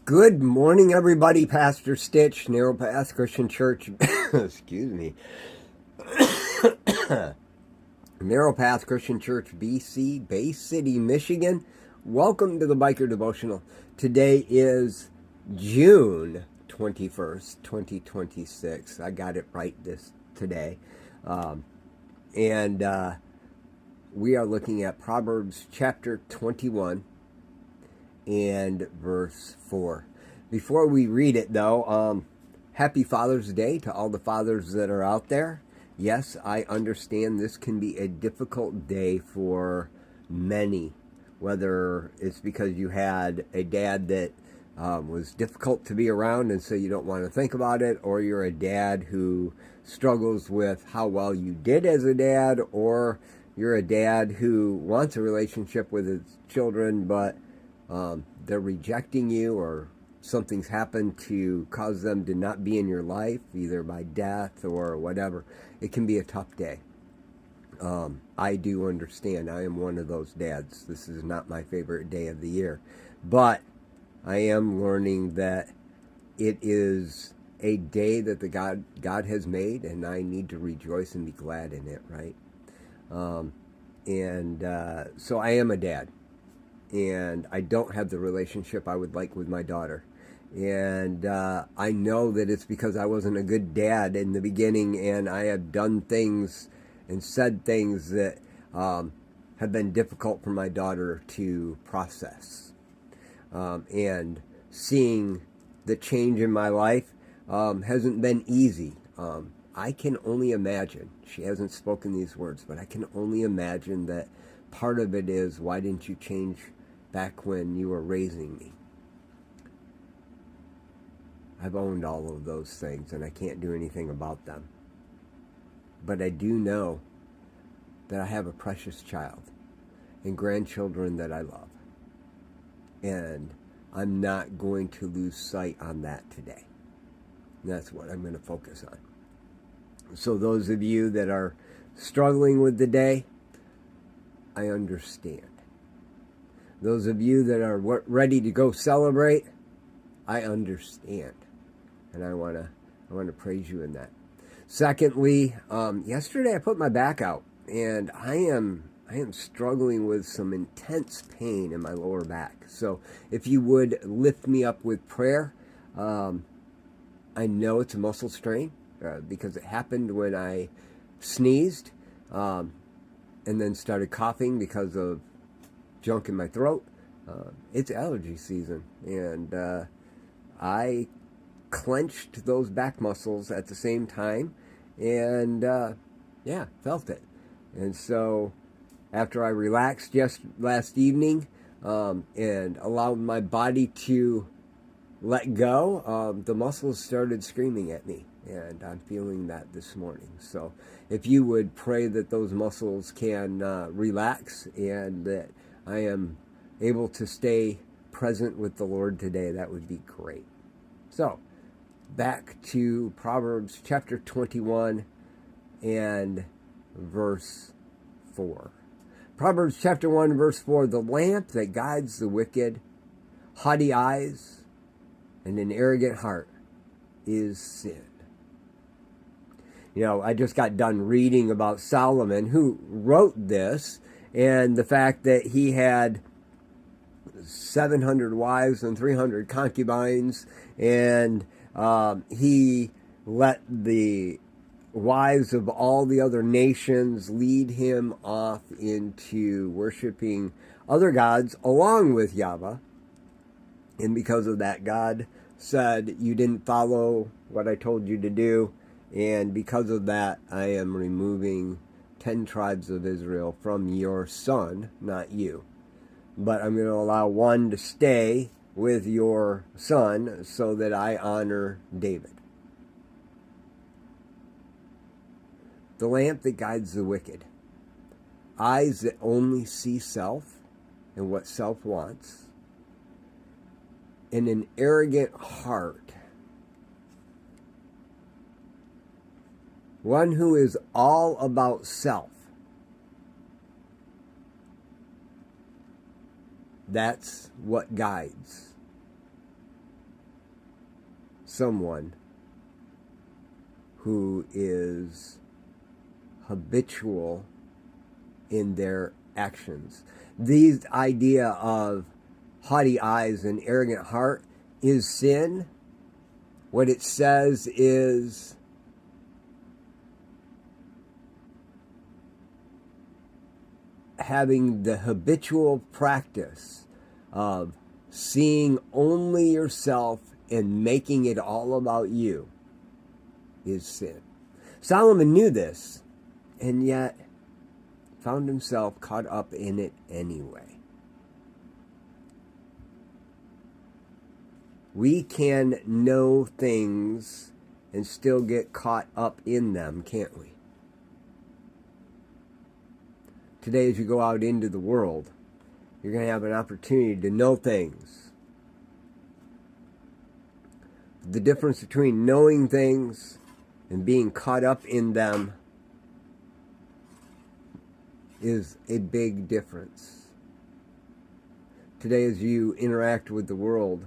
Good morning, everybody. Pastor Stitch, Narrow Path Christian Church. Excuse me. Narrow Path Christian Church, BC, Bay City, Michigan. Welcome to the Biker Devotional. Today is June 21st, 2026. I got it right today. And we are looking at Proverbs chapter 21. And verse 4. Before we read it, though, happy Father's Day to all the fathers that are out there. Yes, I understand this can be a difficult day for many, whether it's because you had a dad that was difficult to be around and so you don't want to think about it, or you're a dad who struggles with how well you did as a dad, or you're a dad who wants a relationship with his children, but they're rejecting you, or something's happened to cause them to not be in your life, either by death or whatever. It can be a tough day. I do understand. I am one of those dads. This is not my favorite day of the year. But I am learning that it is a day that the God has made, and I need to rejoice and be glad in it, right? So I am a dad. And I don't have the relationship I would like with my daughter. And I know that it's because I wasn't a good dad in the beginning, and I have done things and said things that have been difficult for my daughter to process. And seeing the change in my life hasn't been easy. I can only imagine, she hasn't spoken these words, but I can only imagine that part of it is, why didn't you change back when you were raising me? I've owned all of those things, and I can't do anything about them. But I do know that I have a precious child and grandchildren that I love. And I'm not going to lose sight on that today. And that's what I'm going to focus on. So those of you that are struggling with the day, I understand. Those of you that are ready to go celebrate, I understand, and I want to praise you in that. Secondly, yesterday I put my back out, and I am struggling with some intense pain in my lower back. So if you would lift me up with prayer, I know it's a muscle strain because it happened when I sneezed. And then started coughing because of junk in my throat. It's allergy season, and I clenched those back muscles at the same time, and felt it. And so after I relaxed just last evening and allowed my body to let go, the muscles started screaming at me. And I'm feeling that this morning. So if you would pray that those muscles can relax and that I am able to stay present with the Lord today, that would be great. So back to Proverbs chapter 21 and verse 4. Proverbs chapter 1 verse 4, the lamp that guides the wicked, haughty eyes, and an arrogant heart is sin. You know, I just got done reading about Solomon, who wrote this, and the fact that he had 700 wives and 300 concubines, and he let the wives of all the other nations lead him off into worshiping other gods along with Yahweh. And because of that, God said, you didn't follow what I told you to do. And because of that, I am removing 10 tribes of Israel from your son, not you. But I'm going to allow one to stay with your son so that I honor David. The lamp that guides the wicked. Eyes that only see self and what self wants. And an arrogant heart. One who is all about self. That's what guides. someone who is habitual in their actions. The idea of haughty eyes and arrogant heart is sin. What it says is having the habitual practice of seeing only yourself and making it all about you is sin. Solomon knew this, and yet found himself caught up in it anyway. We can know things and still get caught up in them, can't we? Today, as you go out into the world, you're going to have an opportunity to know things. The difference between knowing things and being caught up in them is a big difference. Today, as you interact with the world,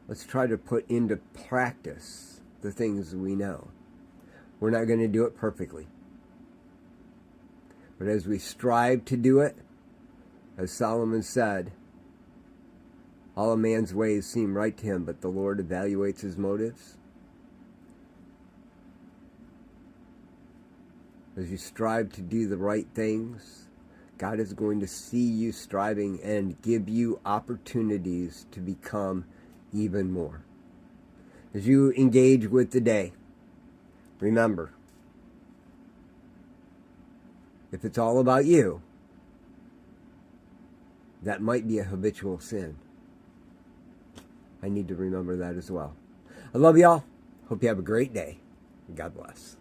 let's try to put into practice the things we know. We're not going to do it perfectly. But as we strive to do it, as Solomon said, all a man's ways seem right to him, but the Lord evaluates his motives. As you strive to do the right things, God is going to see you striving and give you opportunities to become even more. As you engage with the day, remember, if it's all about you, that might be a habitual sin. I need to remember that as well. I love y'all. Hope you have a great day. God bless.